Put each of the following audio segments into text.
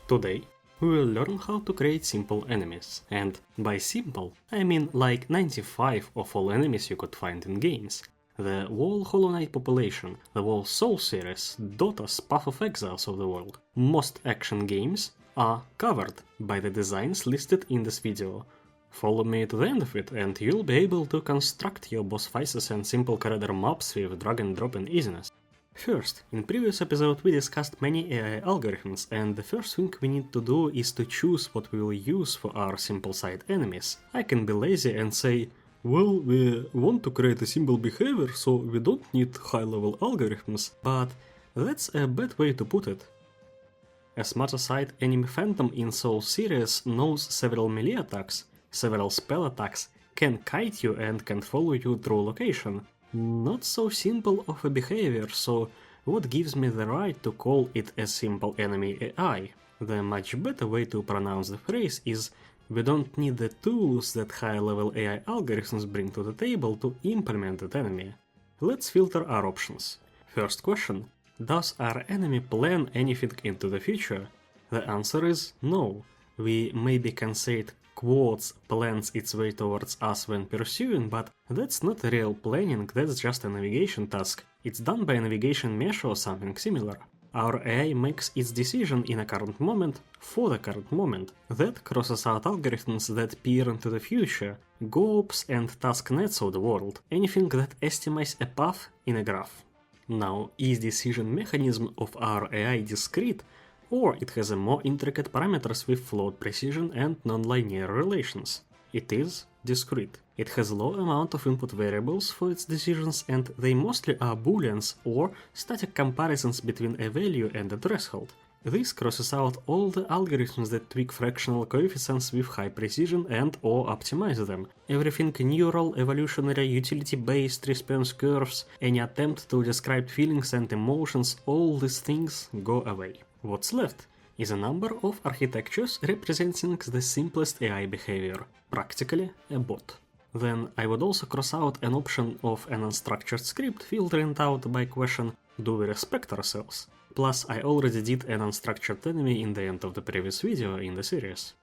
Today, we will learn how to create simple enemies, and by simple, I mean like 95 of all enemies you could find in games. The whole Hollow Knight population, the whole Soul series, Dota's Path of Exiles of the world, most action games are covered by the designs listed in this video. Follow me to the end of it and you'll be able to construct your boss fights and simple corridor mobs with drag and drop and easiness. First, in previous episode we discussed many AI algorithms, and the first thing we need to do is to choose what we will use for our simple side enemies. I can be lazy and say, well, we want to create a simple behavior, so we don't need high-level algorithms, but that's a bad way to put it. A smarter side enemy phantom in Soul series knows several melee attacks, several spell attacks, can kite you and can follow you through location. Not so simple of a behavior, so what gives me the right to call it a simple enemy AI? The much better way to pronounce the phrase is we don't need the tools that high-level AI algorithms bring to the table to implement that enemy. Let's filter our options. First question: does our enemy plan anything into the future? The answer is no. We maybe can say it quotes plans its way towards us when pursuing, but that's not real planning, that's just a navigation task. It's done by a navigation mesh or something similar. Our AI makes its decision in a current moment for the current moment. That crosses out algorithms that peer into the future, GOPs and task nets of the world, anything that estimates a path in a graph. Now, is decision mechanism of our AI discrete, or it has a more intricate parameters with float precision and non-linear relations? It is discrete. It has low amount of input variables for its decisions, and they mostly are booleans or static comparisons between a value and a threshold. This crosses out all the algorithms that tweak fractional coefficients with high precision and or optimize them. Everything neural, evolutionary, utility-based response curves, any attempt to describe feelings and emotions, all these things go away. What's left is a number of architectures representing the simplest AI behavior, practically a bot. Then I would also cross out an option of an unstructured script filtering out by question, do we respect ourselves? Plus I already did an unstructured enemy in the end of the previous video in the series.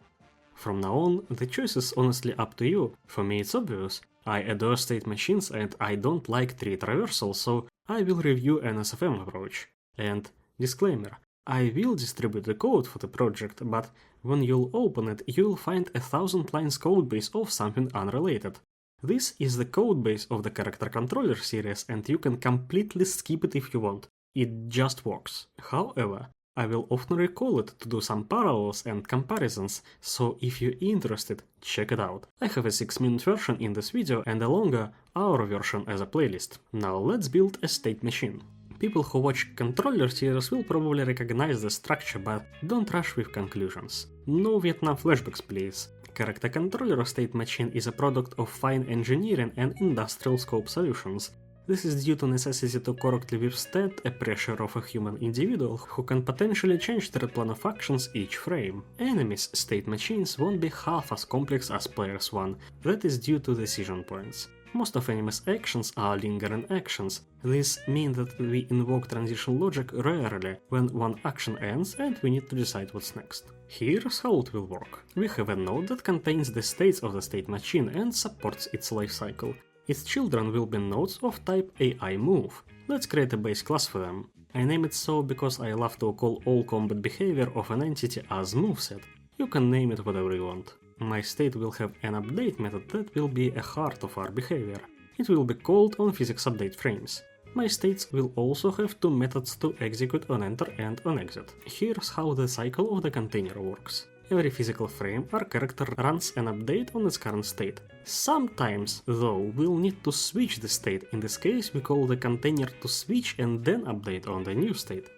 From now on, the choice is honestly up to you. For me it's obvious. I adore state machines and I don't like tree traversal, so I will review an SFM approach. And disclaimer, I will distribute the code for the project, but when you'll open it, you'll find 1,000 lines codebase of something unrelated. This is the codebase of the character controller series, and you can completely skip it if you want. It just works. However, I will often recall it to do some parallels and comparisons, so if you're interested, check it out. I have a 6-minute version in this video and a longer hour version as a playlist. Now let's build a state machine. People who watch controller series will probably recognize the structure, but don't rush with conclusions. No Vietnam flashbacks, please. Character controller state machine is a product of fine engineering and industrial scope solutions. This is due to necessity to correctly withstand a pressure of a human individual who can potentially change their plan of actions each frame. Enemies' state machines won't be half as complex as players' one, that is due to decision points. Most of enemies' actions are lingering actions. This means that we invoke transition logic rarely when one action ends and we need to decide what's next. Here's how it will work. We have a node that contains the states of the state machine and supports its lifecycle. Its children will be nodes of type AI move. Let's create a base class for them. I name it so because I love to call all combat behavior of an entity as moveset. You can name it whatever you want. My state will have an update method that will be a heart of our behavior. It will be called on physics update frames. My states will also have two methods to execute on enter and on exit. Here's how the cycle of the container works. Every physical frame our character runs an update on its current state. Sometimes, though, we'll need to switch the state. In this case, we call the container to switch and then update on the new state.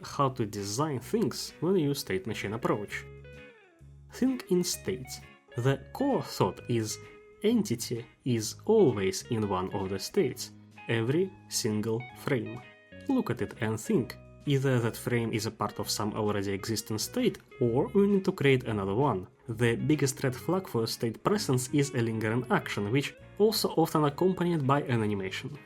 How to design things when you use state machine approach. Think in states. The core thought is entity is always in one of the states, every single frame. Look at it and think. Either that frame is a part of some already existing state, or we need to create another one. The biggest red flag for state presence is a lingering action, which also often accompanied by an animation.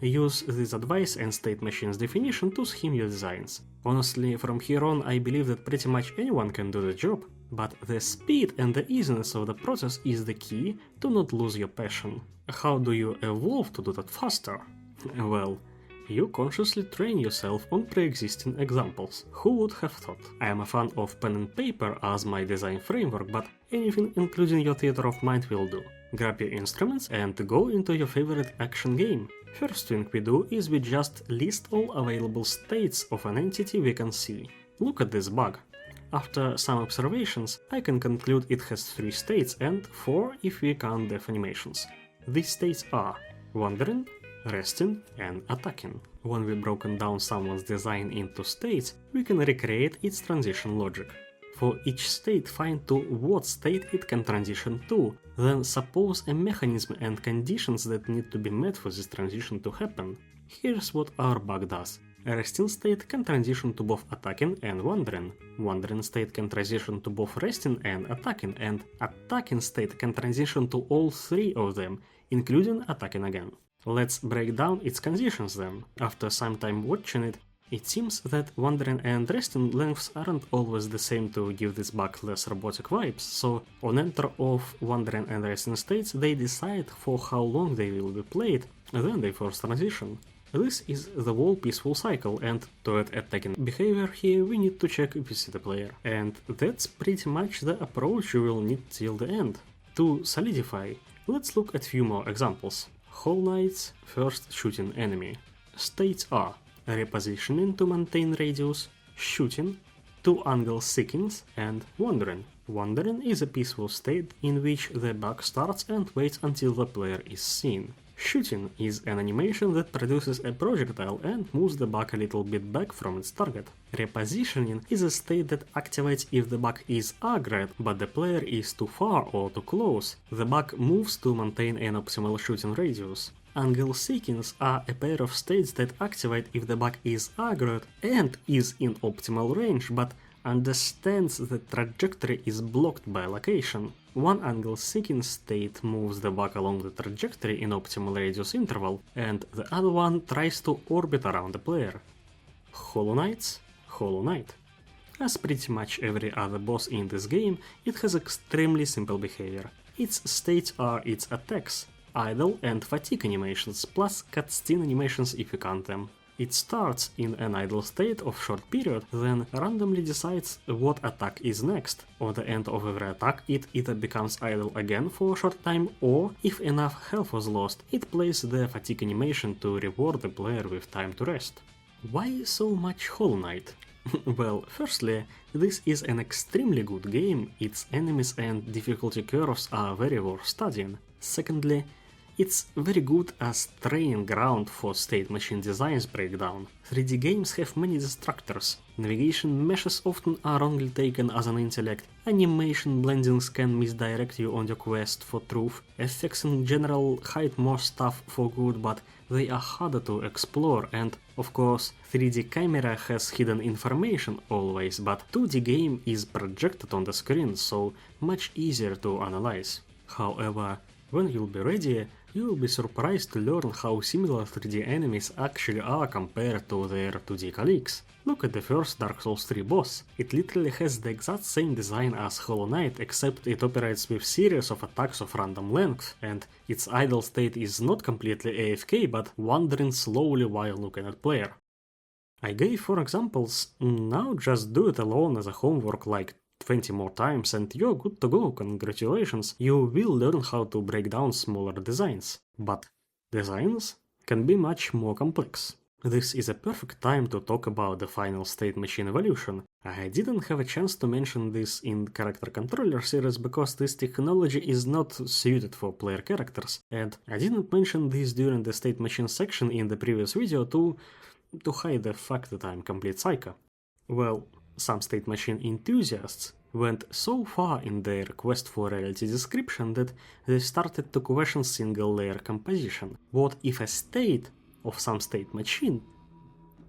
Use this advice and state machine's definition to scheme your designs. Honestly, from here on I believe that pretty much anyone can do the job, but the speed and the easiness of the process is the key to not lose your passion. How do you evolve to do that faster? Well, you consciously train yourself on pre-existing examples. Who would have thought? I am a fan of pen and paper as my design framework, but anything including your theater of mind will do. Grab your instruments and go into your favorite action game. First thing we do is we just list all available states of an entity we can see. Look at this bug. After some observations, I can conclude it has 3 states and 4 if we count def animations. These states are wandering, resting, and attacking. When we've broken down someone's design into states, we can recreate its transition logic. For each state, find to what state it can transition to, then suppose a mechanism and conditions that need to be met for this transition to happen. Here's what our bug does. A resting state can transition to both attacking and wandering. Wandering state can transition to both resting and attacking state can transition to all 3 of them, including attacking again. Let's break down its conditions then. After some time watching it, it seems that wandering and resting lengths aren't always the same to give this bug less robotic vibes, so on enter of wandering and resting states they decide for how long they will be played, then they force transition. This is the whole peaceful cycle, and to add attacking behavior here we need to check if we see the player. And that's pretty much the approach you will need till the end. To solidify, let's look at few more examples. Hollow Knight's first shooting enemy. States are repositioning to maintain radius, shooting, 2 angle seekings, and wandering. Wandering is a peaceful state in which the bug starts and waits until the player is seen. Shooting is an animation that produces a projectile and moves the bug a little bit back from its target. Repositioning is a state that activates if the bug is aggroed, but the player is too far or too close. The bug moves to maintain an optimal shooting radius. Angle seekings are a pair of states that activate if the bug is aggroed and is in optimal range, but understands the trajectory is blocked by location. One angle seeking state moves the bug along the trajectory in optimal radius interval, and the other one tries to orbit around the player. Hollow Knight's Hollow Knight. As pretty much every other boss in this game, it has extremely simple behavior. Its states are its attacks, idle and fatigue animations, plus cutscene animations if you count them. It starts in an idle state of short period, then randomly decides what attack is next. On the end of every attack, it either becomes idle again for a short time, or, if enough health was lost, it plays the fatigue animation to reward the player with time to rest. Why so much Hollow Knight? Well, firstly, this is an extremely good game, its enemies and difficulty curves are very worth studying. Secondly, it's very good as training ground for state machine designs breakdown. 3D games have many distractors. Navigation meshes often are wrongly taken as an intellect, animation blendings can misdirect you on your quest for truth, effects in general hide more stuff for good, but they are harder to explore, and of course 3D camera has hidden information always, but 2D game is projected on the screen, so much easier to analyze. However, when you'll be ready, you will be surprised to learn how similar 3D enemies actually are compared to their 2D colleagues. Look at the first Dark Souls 3 boss. It literally has the exact same design as Hollow Knight, except it operates with series of attacks of random length, and its idle state is not completely AFK, but wandering slowly while looking at player. I gave 4 examples, now just do it alone as a homework like 20 more times and you're good to go, congratulations, you will learn how to break down smaller designs. But designs can be much more complex. This is a perfect time to talk about the final state machine evolution. I didn't have a chance to mention this in character controller series because this technology is not suited for player characters, and I didn't mention this during the state machine section in the previous video to hide the fact that I'm complete psycho. Well, some state machine enthusiasts went so far in their quest for reality description that they started to question single layer composition. What if a state of some state machine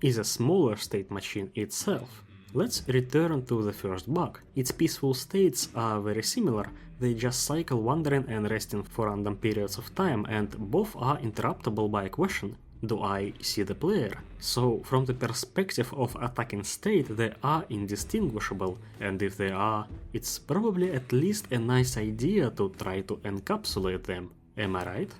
is a smaller state machine itself? Let's return to the first bug. Its peaceful states are very similar, they just cycle wandering and resting for random periods of time, and both are interruptible by a question. Do I see the player? So, from the perspective of attacking state, they are indistinguishable, and if they are, it's probably at least a nice idea to try to encapsulate them. Am I right?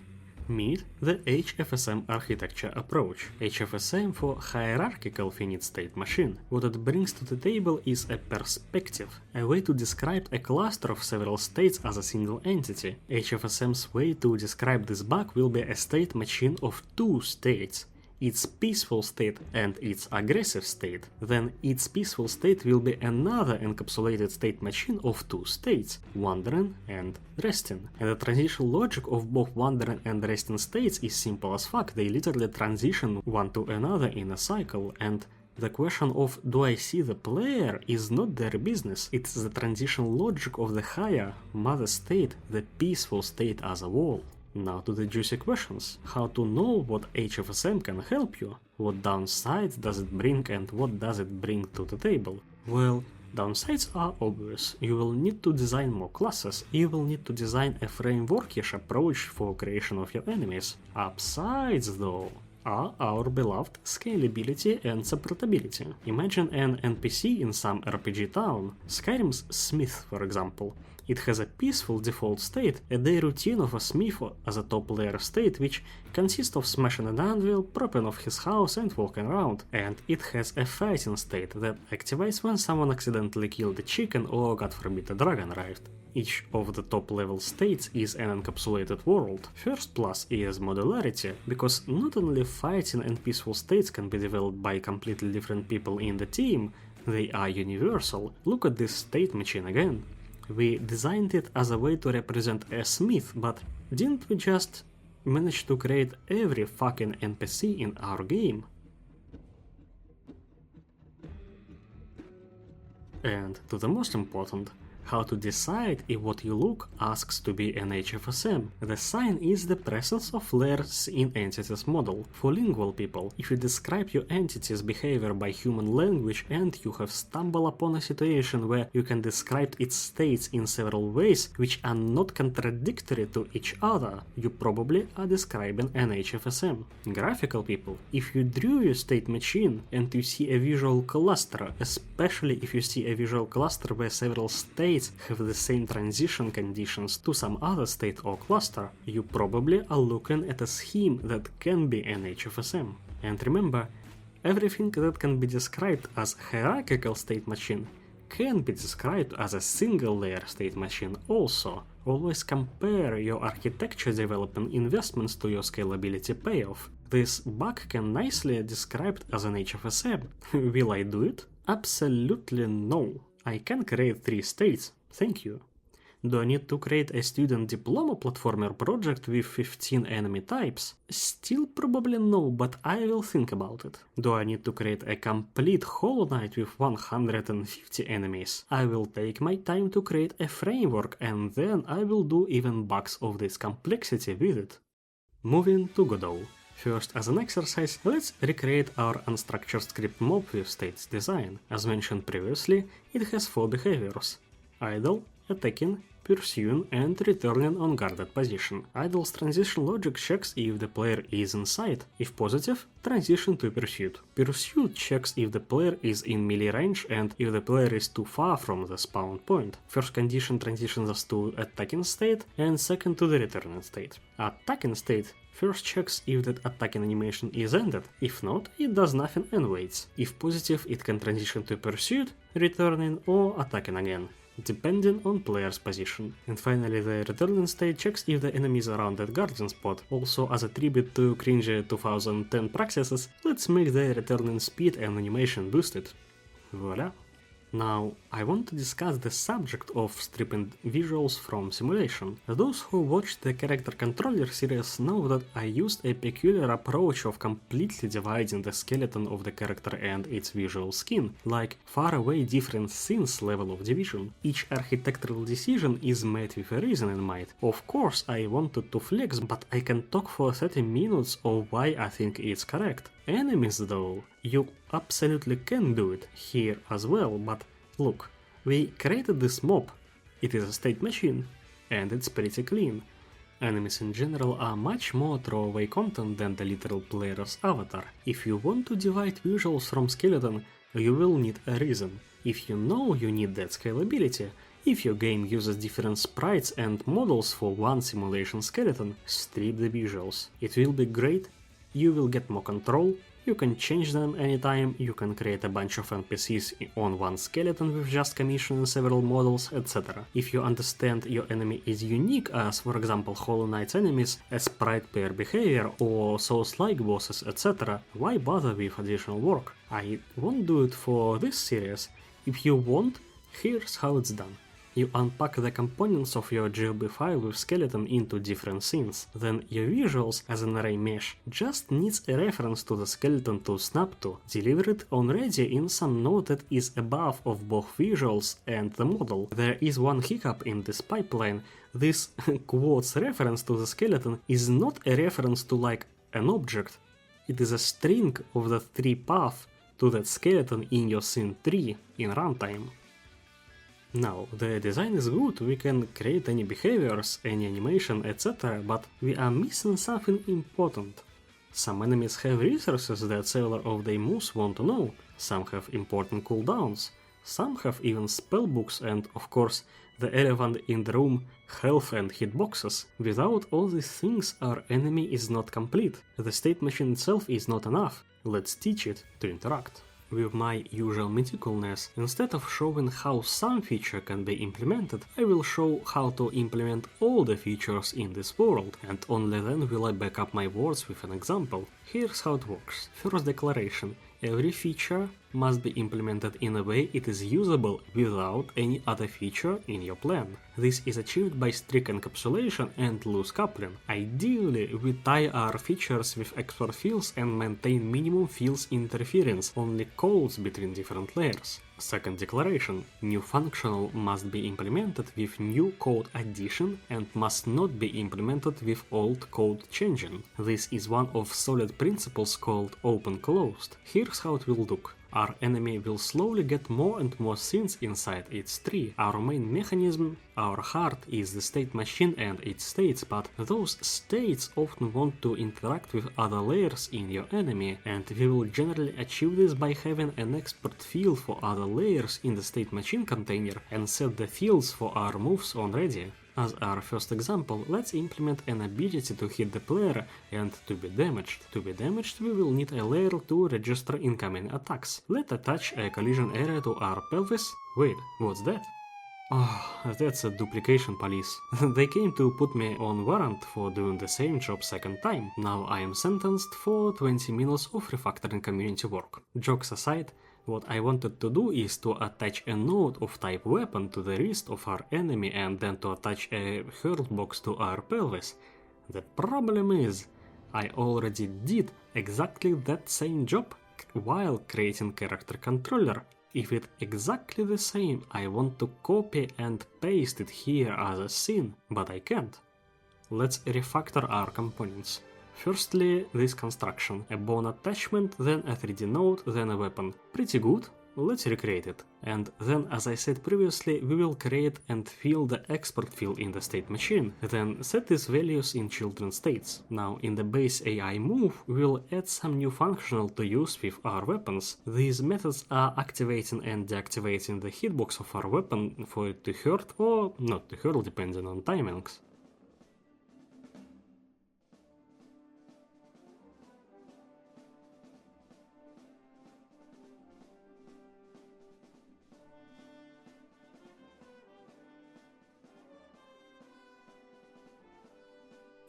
Meet the HFSM architecture approach. HFSM for hierarchical finite state machine. What it brings to the table is a perspective, a way to describe a cluster of several states as a single entity. HFSM's way to describe this bug will be a state machine of two states, its peaceful state and its aggressive state. Then its peaceful state will be another encapsulated state machine of two states, wandering and resting. And the transition logic of both wandering and resting states is simple as fuck. They literally transition one to another in a cycle, and the question of do I see the player is not their business. It's the transition logic of the higher mother state, the peaceful state as a whole. Now to the juicy questions. How to know what HFSM can help you? What downsides does it bring and what does it bring to the table? Well, downsides are obvious. You will need to design more classes. You will need to design a frameworkish approach for creation of your enemies. Upsides, though, are our beloved scalability and supportability. Imagine an NPC in some RPG town, Skyrim's Smith for example. It has a peaceful default state, a day routine of a smith as a top layer state, which consists of smashing an anvil, propping off his house and walking around. And it has a fighting state that activates when someone accidentally killed a chicken or, god forbid, a dragon arrived. Each of the top level states is an encapsulated world. First plus is modularity, because not only fighting and peaceful states can be developed by completely different people in the team, they are universal. Look at this state machine again. We designed it as a way to represent a smith, but didn't we just manage to create every fucking NPC in our game? And to the most important, how to decide if what you look asks to be an HFSM. The sign is the presence of layers in entities model. For lingual people, if you describe your entity's behavior by human language and you have stumbled upon a situation where you can describe its states in several ways which are not contradictory to each other, you probably are describing an HFSM. Graphical people, if you drew your state machine and you see a visual cluster, especially if you see a visual cluster where several states have the same transition conditions to some other state or cluster, you probably are looking at a scheme that can be an HFSM. And remember, everything that can be described as hierarchical state machine can be described as a single layer state machine also. Always compare your architecture development investments to your scalability payoff. This bug can nicely be described as an HFSM. Will I do it? Absolutely no. I can create 3 states, thank you. Do I need to create a student diploma platformer project with 15 enemy types? Still probably no, but I will think about it. Do I need to create a complete Hollow Knight with 150 enemies? I will take my time to create a framework and then I will do even bugs of this complexity with it. Moving to Godot. First, as an exercise, let's recreate our unstructured script mob with states design. As mentioned previously, it has 4 behaviors: idle, attacking, pursuing, and returning on guarded position. Idle's transition logic checks if the player is in sight. If positive, transition to pursuit. Pursuit checks if the player is in melee range and if the player is too far from the spawn point. First condition transitions us to attacking state and second to the returning state. Attacking state first checks if that attacking animation is ended. If not, it does nothing and waits. If positive, it can transition to pursuit, returning, or attacking again, depending on player's position. And finally, the returning state checks if the enemies around that guardian spot. Also, as a tribute to cringy 2010 practices, let's make the returning speed and animation boosted. Voila! Now, I want to discuss the subject of stripping visuals from simulation. Those who watched the character controller series know that I used a peculiar approach of completely dividing the skeleton of the character and its visual skin, like far away different scenes level of division. Each architectural decision is made with a reason in mind. Of course, I wanted to flex, but I can talk for 30 minutes of why I think it's correct. Enemies though, you absolutely can do it here as well, but look, we created this mob. It is a state machine, and it's pretty clean. Enemies in general are much more throwaway content than the literal player's avatar. If you want to divide visuals from skeleton, you will need a reason. If you know you need that scalability, if your game uses different sprites and models for one simulation skeleton, strip the visuals. It will be great, you will get more control, you can change them anytime, you can create a bunch of NPCs on one skeleton with just commissioning several models, etc. If you understand your enemy is unique, as for example Hollow Knight's enemies, a sprite pair behavior or Souls-like bosses, etc., why bother with additional work? I won't do it for this series. If you want, here's how it's done. You unpack the components of your GLB file with skeleton into different scenes. Then your visuals as an array mesh just needs a reference to the skeleton to snap to. Deliver it already in some node that is above of both visuals and the model. There is one hiccup in this pipeline. This quotes reference to the skeleton is not a reference to like an object. It is a string of the tree path to that skeleton in your scene tree in runtime. Now, the design is good, we can create any behaviors, any animation, etc., but we are missing something important. Some enemies have resources that several of their moves want to know, some have important cooldowns, some have even spellbooks and, of course, the elephant in the room, health and hitboxes. Without all these things, our enemy is not complete. The state machine itself is not enough. Let's teach it to interact. With my usual meticulousness, instead of showing how some feature can be implemented, I will show how to implement all the features in this world, and only then will I back up my words with an example. Here's how it works. First declaration. Every feature must be implemented in a way it is usable without any other feature in your plan. This is achieved by strict encapsulation and loose coupling. Ideally, we tie our features with export fields and maintain minimum fields interference, only codes between different layers. Second declaration. New functional must be implemented with new code addition and must not be implemented with old code changing. This is one of solid principles called open-closed. Here's how it will look. Our enemy will slowly get more and more scenes inside its tree. Our main mechanism, our heart, is the state machine and its states, but those states often want to interact with other layers in your enemy, and we will generally achieve this by having an export field for other layers in the state machine container and set the fields for our moves already. As our first example, let's implement an ability to hit the player and to be damaged. To be damaged, we will need a layer to register incoming attacks. Let's attach a collision area to our pelvis. Wait, what's that? Oh, that's a duplication police. They came to put me on warrant for doing the same job second time. Now I am sentenced for 20 minutes of refactoring community work. Jokes aside, what I wanted to do is to attach a node of type weapon to the wrist of our enemy and then to attach a hurl box to our pelvis. The problem is, I already did exactly that same job while creating character controller. If it's exactly the same, I want to copy and paste it here as a scene, but I can't. Let's refactor our components. Firstly, this construction, a bone attachment, then a 3D node, then a weapon. Pretty good, let's recreate it. And then, as I said previously, we will create and fill the export field in the state machine, then set these values in children states. Now, in the base AI move, we will add some new functional to use with our weapons. These methods are activating and deactivating the hitbox of our weapon for it to hurt or not to hurt, depending on timings.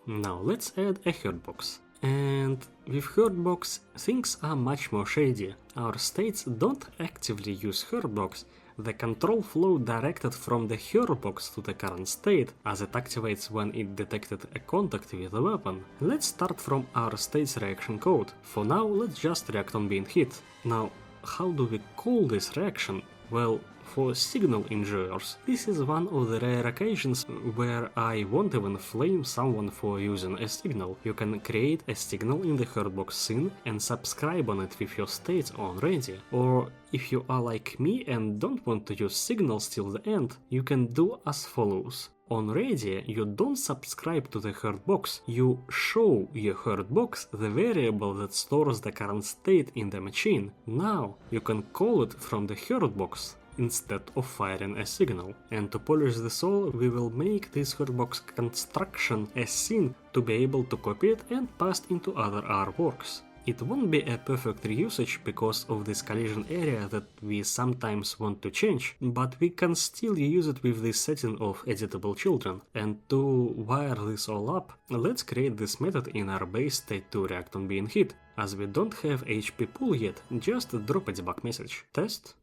Now let's add a hurt box. And with hurt box, things are much more shady. Our states don't actively use hurt box. The control flow directed from the hurt box to the current state, as it activates when it detected a contact with a weapon. Let's start from our state's reaction code. For now, let's just react on being hit. Now, how do we call this reaction? Well, for signal enjoyers, this is one of the rare occasions where I won't even flame someone for using a signal. You can create a signal in the herdbox scene and subscribe on it with your states already. Or if you are like me and don't want to use signals till the end, you can do as follows. On ready, you don't subscribe to the herdbox, you show your herdbox the variable that stores the current state in the machine. Now you can call it from the herdbox instead of firing a signal. And to polish this all, we will make this herdbox construction a scene to be able to copy it and pass into other artworks. It won't be a perfect reusage because of this collision area that we sometimes want to change, but we can still use it with this setting of editable children. And to wire this all up, let's create this method in our base state to react on being hit. As we don't have HP pool yet, just drop a debug message. Test?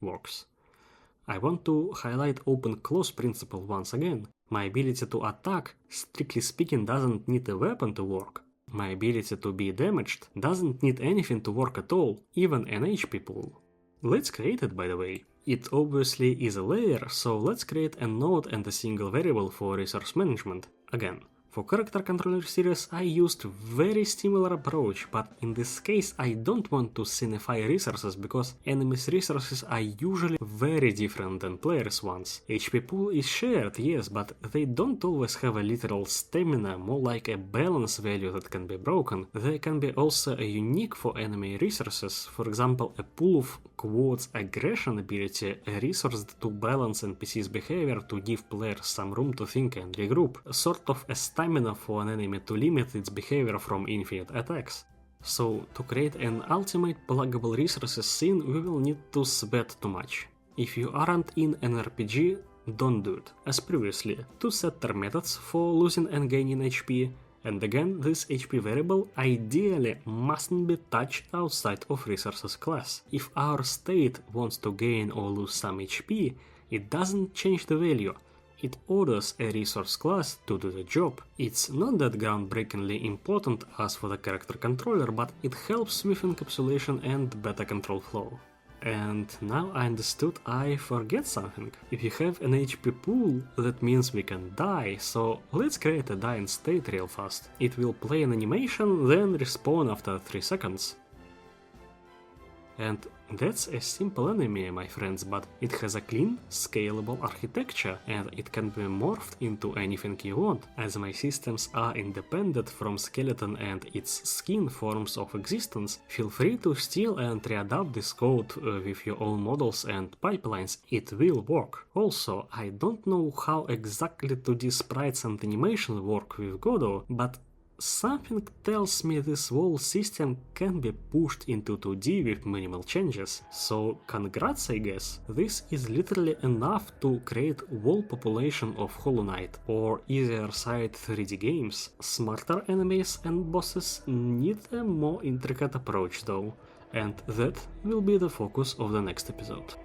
Works. I want to highlight open-close principle once again. My ability to attack, strictly speaking, doesn't need a weapon to work. My ability to be damaged doesn't need anything to work at all, even an HP pool. Let's create it, by the way. It obviously is a layer, so let's create a node and a single variable for resource management. Again, for character controller series I used very similar approach, but in this case I don't want to scenify resources because enemies' resources are usually very different than players' ones. HP pool is shared, yes, but they don't always have a literal stamina, more like a balance value that can be broken. They can be also unique for enemy resources, for example a pool of quotes aggression ability, a resource to balance NPC's behavior to give players some room to think and regroup, sort of a stamina for an enemy to limit its behavior from infinite attacks. So to create an ultimate pluggable resources scene we will need to sweat too much. If you aren't in an RPG, don't do it. As previously, two setter methods for losing and gaining HP, and again this HP variable ideally mustn't be touched outside of resources class. If our state wants to gain or lose some HP, it doesn't change the value. It orders a resource class to do the job. It's not that groundbreakingly important as for the character controller, but it helps with encapsulation and better control flow. And now I understood I forget something. If you have an HP pool, that means we can die, so let's create a dying state real fast. It will play an animation, then respawn after 3 seconds. And that's a simple enemy, my friends, but it has a clean, scalable architecture, and it can be morphed into anything you want. As my systems are independent from skeleton and its skin forms of existence, feel free to steal and readapt this code with your own models and pipelines. It will work. Also, I don't know how exactly 2D sprites and animation work with Godot, but something tells me this whole system can be pushed into 2D with minimal changes. So congrats, I guess. This is literally enough to create whole population of Hollow Knight or easier side 3D games. Smarter enemies and bosses need a more intricate approach though, and that will be the focus of the next episode.